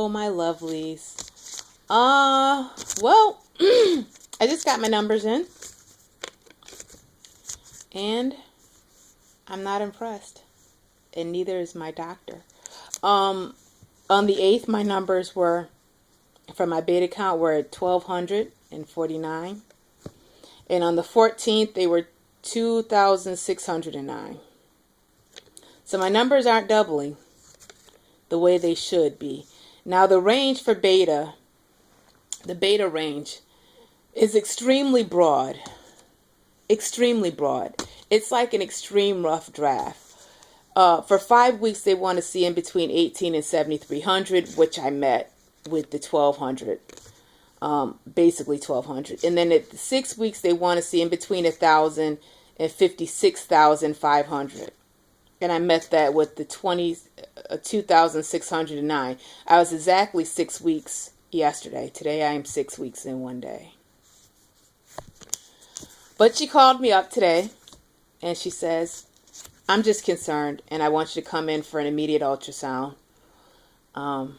Hello, my lovelies. Well, I just got my numbers in, and I'm not impressed, and neither is my doctor. On the 8th, my numbers were, for my beta count, were at 1,249, and on the 14th, they were 2,609. So my numbers aren't doubling the way they should be. Now the range for beta, the beta range, is extremely broad. Extremely broad. It's like an extreme rough draft. For 5 weeks, they want to see in between 18 and 7,300, which I met with the 1,200. Basically 1,200. And then at 6 weeks, they want to see in between 1,000 and 56,500. And I met that with the 2,609. I was exactly 6 weeks yesterday. Today I am 6 weeks in 1 day. But she called me up today and she says, I'm just concerned and I want you to come in for an immediate ultrasound. And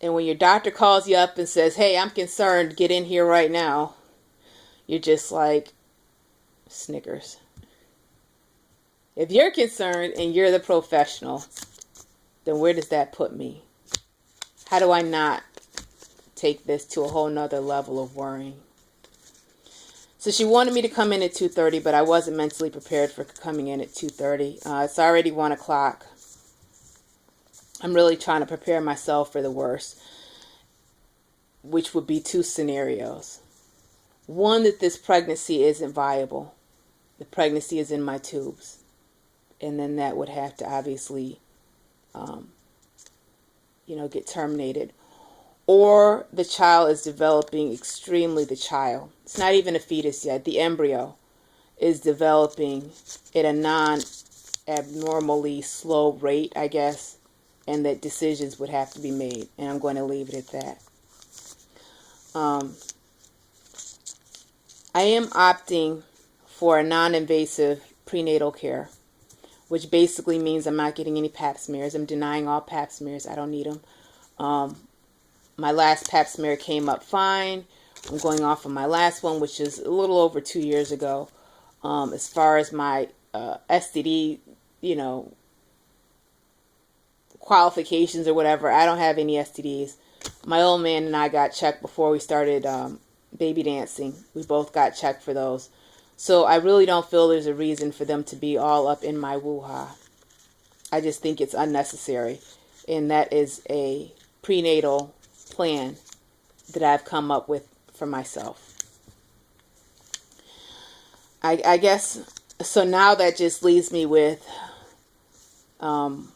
when your doctor calls you up and says, hey, I'm concerned, get in here right now, you're just like, Snickers. If you're concerned and you're the professional, then where does that put me? How do I not take this to a whole nother level of worrying? So she wanted me to come in at 2:30, but I wasn't mentally prepared for coming in at 2:30. It's already 1 o'clock. I'm really trying to prepare myself for the worst, which would be 2 scenarios. One, that this pregnancy isn't viable. The pregnancy is in my tubes. And then that would have to obviously, get terminated. Or the child is developing the child. It's not even a fetus yet. The embryo is developing at a non-abnormally slow rate, I guess. And that decisions would have to be made. And I'm going to leave it at that. I am opting for a non-invasive prenatal care, which basically means I'm not getting any pap smears. I'm denying all pap smears. I don't need them. My last pap smear came up fine. I'm going off of my last one, which is a little over 2 years ago. As far as my STD, qualifications or whatever, I don't have any STDs. My old man and I got checked before we started baby dancing. We both got checked for those. So I really don't feel there's a reason for them to be all up in my woo-ha. I just think it's unnecessary. And that is a prenatal plan that I've come up with for myself. I guess, so now that just leaves me with peeing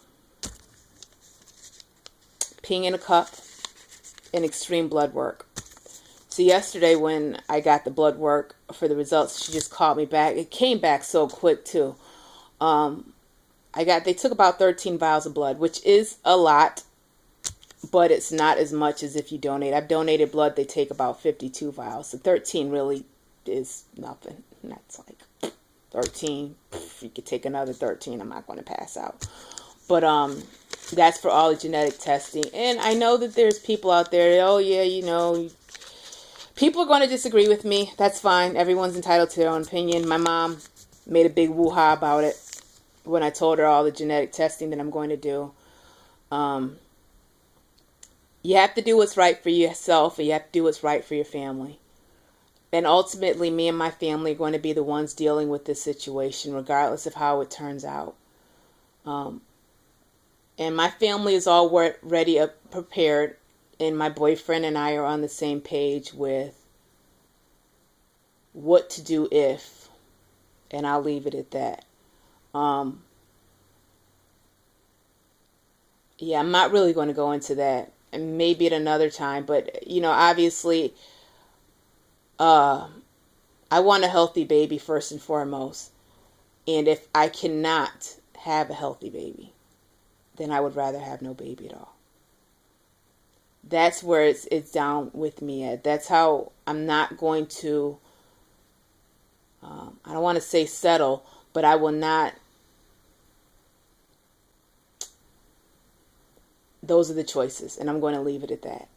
in a cup and extreme blood work. So yesterday when I got the blood work for the results, she just called me back. It came back so quick too. They took about 13 vials of blood, which is a lot, but it's not as much as if you donate. I've donated blood, they take about 52 vials. So 13 really is nothing. And that's like 13. You could take another 13. I'm not going to pass out. But that's for all the genetic testing. And I know that there's people out there, people are going to disagree with me. That's fine. Everyone's entitled to their own opinion. My mom made a big woo-ha about it when I told her all the genetic testing that I'm going to do. You have to do what's right for yourself, and you have to do what's right for your family. And ultimately, me and my family are going to be the ones dealing with this situation, regardless of how it turns out. And my family is all ready, prepared, and my boyfriend and I are on the same page with what to do if, and I'll leave it at that. I'm not really going to go into that, and maybe at another time, but, obviously, I want a healthy baby first and foremost, and if I cannot have a healthy baby, then I would rather have no baby at all. That's where it's down with me at. That's how I'm not going to, I don't want to say settle, but I will not those are the choices, and I'm going to leave it at that.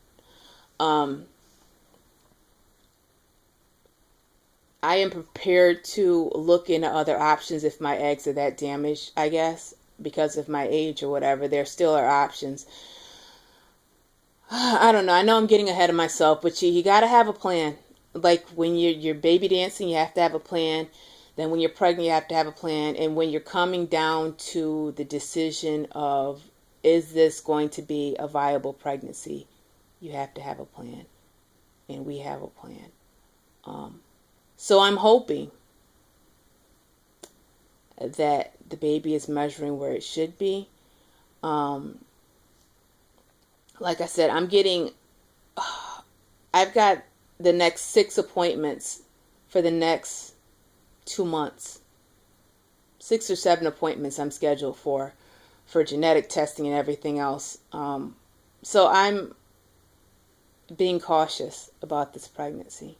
I am prepared to look into other options if my eggs are that damaged, I guess, because of my age or whatever. There still are options. I don't know. I know I'm getting ahead of myself, but you got to have a plan. Like when you're baby dancing, you have to have a plan. Then when you're pregnant, you have to have a plan. And when you're coming down to the decision of, is this going to be a viable pregnancy, you have to have a plan. And we have a plan. So I'm hoping that the baby is measuring where it should be. Like I said, I've got the next 6 appointments for the next 2 months. 6 or 7 appointments I'm scheduled for genetic testing and everything else. So I'm being cautious about this pregnancy.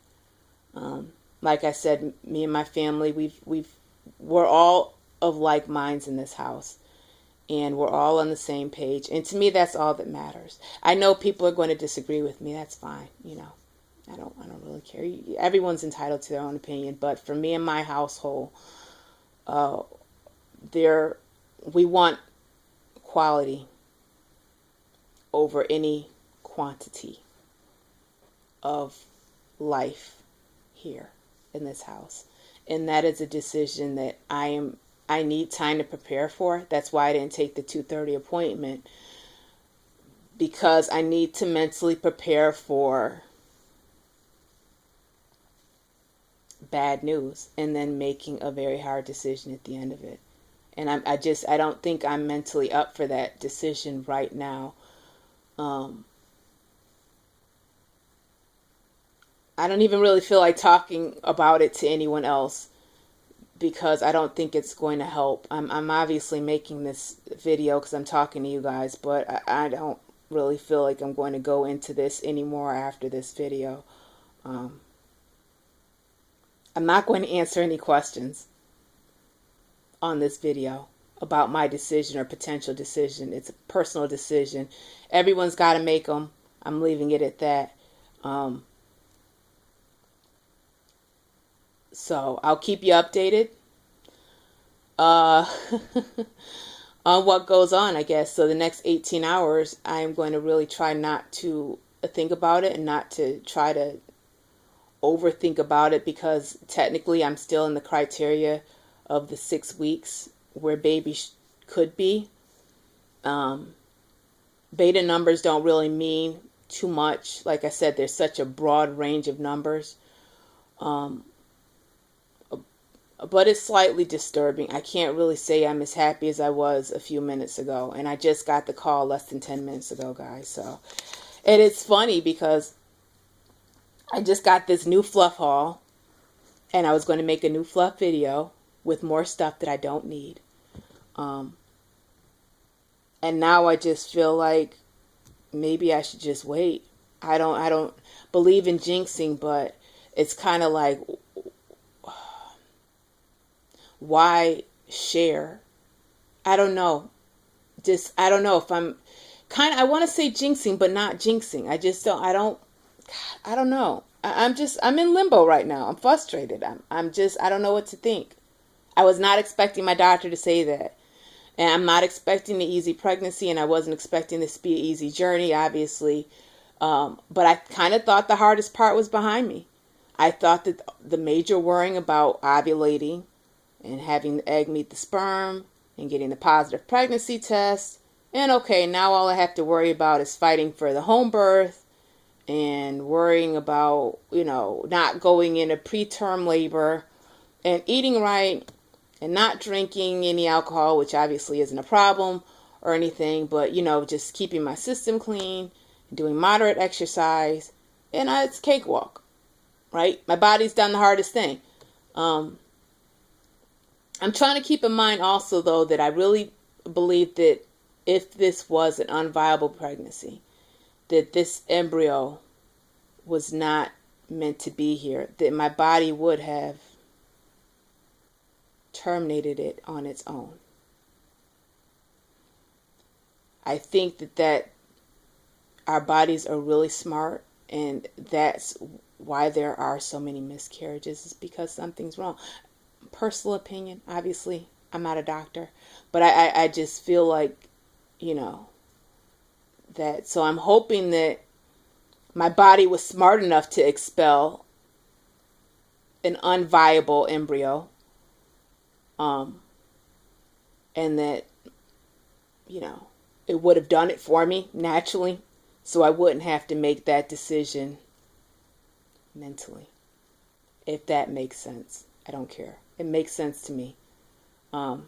Like I said, me and my family, we're all of like minds in this house, and we're all on the same page. And to me, that's all that matters. I know people are going to disagree with me. That's fine. You know, I don't really care. Everyone's entitled to their own opinion. But for me and my household, we want quality over any quantity of life here in this house. And that is a decision that I need time to prepare for. That's why I didn't take the 2:30 appointment, because I need to mentally prepare for bad news and then making a very hard decision at the end of it. And I don't think I'm mentally up for that decision right now. I don't even really feel like talking about it to anyone else, because I don't think it's going to help. I'm obviously making this video because I'm talking to you guys, but I don't really feel like I'm going to go into this anymore after this video. I'm not going to answer any questions on this video about my decision or potential decision. It's a personal decision. Everyone's got to make them. I'm leaving it at that. So I'll keep you updated on what goes on, I guess. So the next 18 hours, I'm going to really try not to think about it and not to try to overthink about it, because technically I'm still in the criteria of the 6 weeks where baby could be. Beta numbers don't really mean too much. Like I said, there's such a broad range of numbers. But it's slightly disturbing. I can't really say I'm as happy as I was a few minutes ago. And I just got the call less than 10 minutes ago, guys. So, and it's funny because I just got this new fluff haul, and I was going to make a new fluff video with more stuff that I don't need. And now I just feel like maybe I should just wait. I don't believe in jinxing, but it's kind of like, why share? I don't know. I don't know if I'm I want to say jinxing, but not jinxing. I don't know. I'm in limbo right now. I'm frustrated. I don't know what to think. I was not expecting my doctor to say that. And I'm not expecting the easy pregnancy, and I wasn't expecting this to be an easy journey, obviously. But I kind of thought the hardest part was behind me. I thought that the major worrying about ovulating and having the egg meet the sperm and getting the positive pregnancy test. And okay, now all I have to worry about is fighting for the home birth and worrying about, not going into preterm labor and eating right and not drinking any alcohol, which obviously isn't a problem or anything, but, just keeping my system clean, doing moderate exercise, and it's cakewalk, right? My body's done the hardest thing. I'm trying to keep in mind also, though, that I really believe that if this was an unviable pregnancy, that this embryo was not meant to be here, that my body would have terminated it on its own. I think that our bodies are really smart, and that's why there are so many miscarriages, is because something's wrong. Personal opinion, obviously, I'm not a doctor, but I just feel like, you know, that, so I'm hoping that my body was smart enough to expel an unviable embryo, and that, you know, it would have done it for me naturally, so I wouldn't have to make that decision mentally. If that makes sense. I don't care. It makes sense to me. So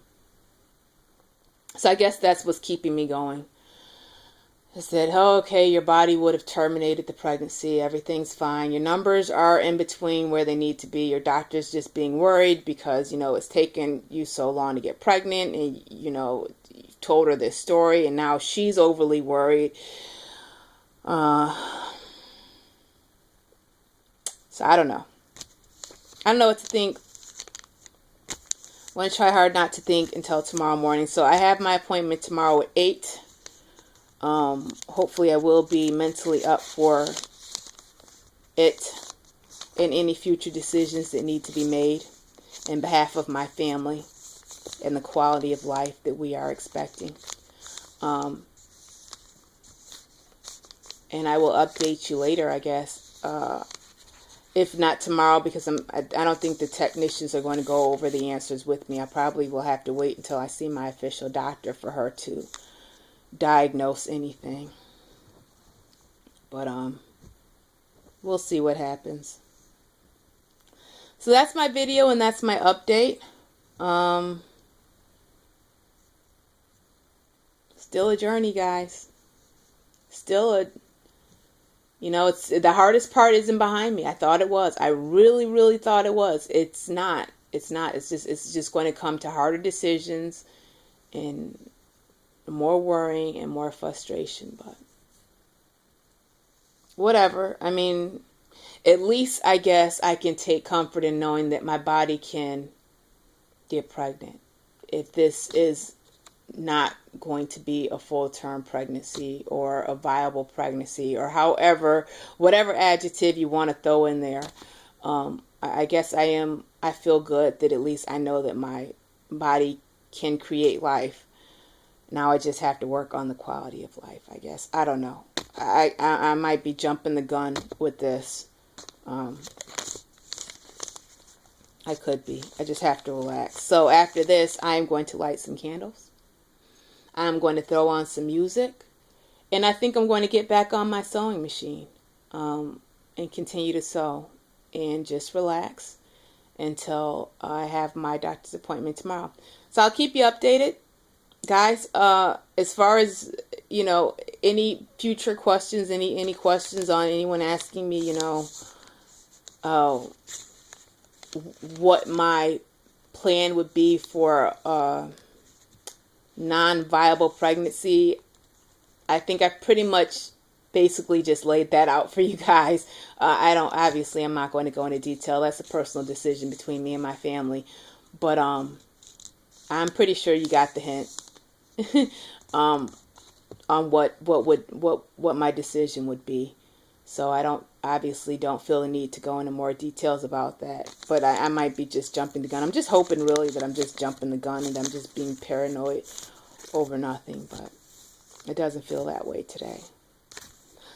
I guess that's what's keeping me going. I said, oh, okay, your body would have terminated the pregnancy. Everything's fine. Your numbers are in between where they need to be. Your doctor's just being worried because, you know, it's taken you so long to get pregnant, and, you know, you told her this story, and now she's overly worried. So I don't know. I don't know what to think. I want to try hard not to think until tomorrow morning. So I have my appointment tomorrow at 8. Hopefully I will be mentally up for it and any future decisions that need to be made in behalf of my family and the quality of life that we are expecting. And I will update you later, I guess. If not tomorrow, because I don't think the technicians are going to go over the answers with me. I probably will have to wait until I see my official doctor for her to diagnose anything. But we'll see what happens. So that's my video, and that's my update. Still a journey, guys. Still a, you know, it's the hardest part isn't behind me. I thought it was. I really, really thought it was. It's not. It's not. It's just going to come to harder decisions and more worrying and more frustration. But whatever. I mean, at least I guess I can take comfort in knowing that my body can get pregnant. If this is not going to be a full-term pregnancy or a viable pregnancy, or however, whatever adjective you want to throw in there, I guess I feel good that at least I know that my body can create life. Now I just have to work on the quality of life, I guess. I don't know. I might be jumping the gun with this. I could be. I just have to relax. So after this, I'm going to light some candles. I'm going to throw on some music, and I think I'm going to get back on my sewing machine, and continue to sew and just relax until I have my doctor's appointment tomorrow. So I'll keep you updated, guys. As far as, you know, any future questions, any questions on anyone asking me, you know, what my plan would be for non-viable pregnancy, I think I pretty much basically just laid that out for you guys. Obviously I'm not going to go into detail. That's a personal decision between me and my family. But I'm pretty sure you got the hint on what my decision would be. So I obviously don't feel the need to go into more details about that. But I might be just jumping the gun. I'm just hoping really that I'm just jumping the gun and I'm just being paranoid over nothing. But it doesn't feel that way today.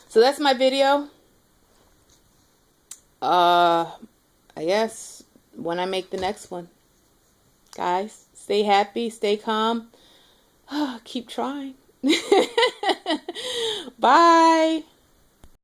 So that's my video. I guess when I make the next one. Guys, stay happy, stay calm. Keep trying. Bye.